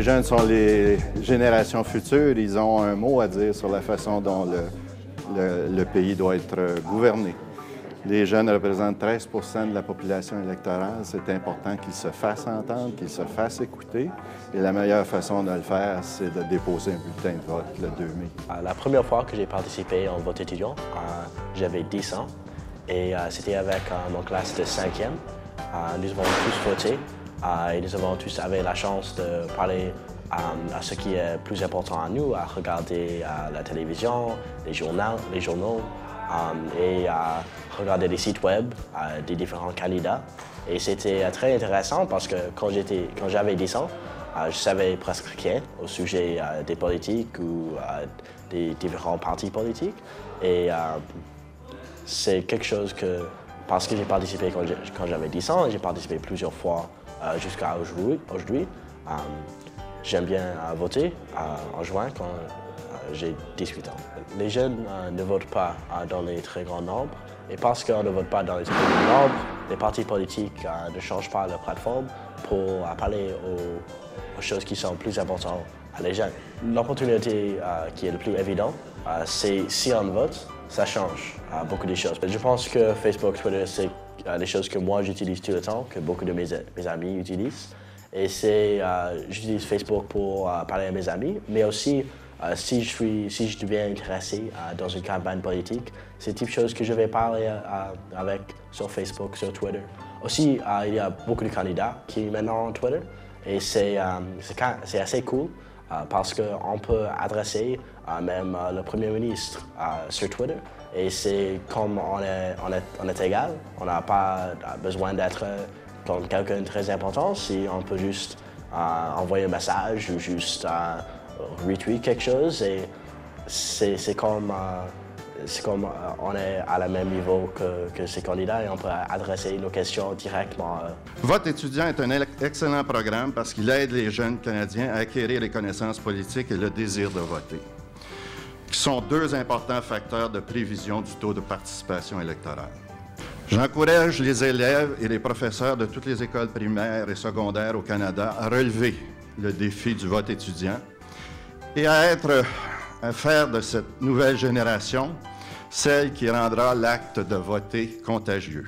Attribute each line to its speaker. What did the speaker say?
Speaker 1: Les jeunes sont les générations futures. Ils ont un mot à dire sur la façon dont le pays doit être gouverné. Les jeunes représentent 13 % de la population électorale. C'est important qu'ils se fassent entendre, qu'ils se fassent écouter. Et la meilleure façon de le faire, c'est de déposer un bulletin de vote le 2 mai.
Speaker 2: La première fois que j'ai participé en vote étudiant, j'avais 10 ans. Et c'était avec mon classe de 5e. Nous avons tous voté et nous avons tous eu la chance de parler à ce qui est plus important à nous, à regarder la télévision, les journaux et à regarder les sites web des différents candidats. Et c'était très intéressant parce que quand j'avais 10 ans, je savais presque rien au sujet des politiques ou des différents partis politiques. Et c'est quelque chose que, parce que j'ai participé quand j'avais 10 ans, et j'ai participé plusieurs fois jusqu'à aujourd'hui, j'aime bien voter en juin quand j'ai 18 ans. Les jeunes ne votent pas dans les très grands nombres. Et parce qu'on ne vote pas dans les très grands nombres, les partis politiques ne changent pas leur plateforme pour parler aux choses qui sont plus importantes à les jeunes. L'opportunité qui est le plus évidente, c'est si on vote, ça change beaucoup de choses. Je pense que Facebook, Twitter, c'est des choses que moi j'utilise tout le temps, que beaucoup de mes amis utilisent. Et j'utilise Facebook pour parler à mes amis, mais aussi si je deviens intéressé dans une campagne politique, c'est le type de choses que je vais parler sur Facebook, sur Twitter. Aussi, il y a beaucoup de candidats qui sont maintenant en Twitter et c'est assez cool parce qu'on peut adresser même le Premier ministre sur Twitter. Et c'est comme on est égal, on n'a pas besoin d'être comme quelqu'un de très important, si on peut juste envoyer un message ou juste retweet quelque chose. Et c'est comme on est à le même niveau que ces candidats et on peut adresser nos questions directement à eux.
Speaker 1: Vote étudiant est un excellent programme parce qu'il aide les jeunes Canadiens à acquérir les connaissances politiques et le désir de voter, qui sont deux importants facteurs de prévision du taux de participation électorale. J'encourage les élèves et les professeurs de toutes les écoles primaires et secondaires au Canada à relever le défi du vote étudiant et à faire de cette nouvelle génération celle qui rendra l'acte de voter contagieux.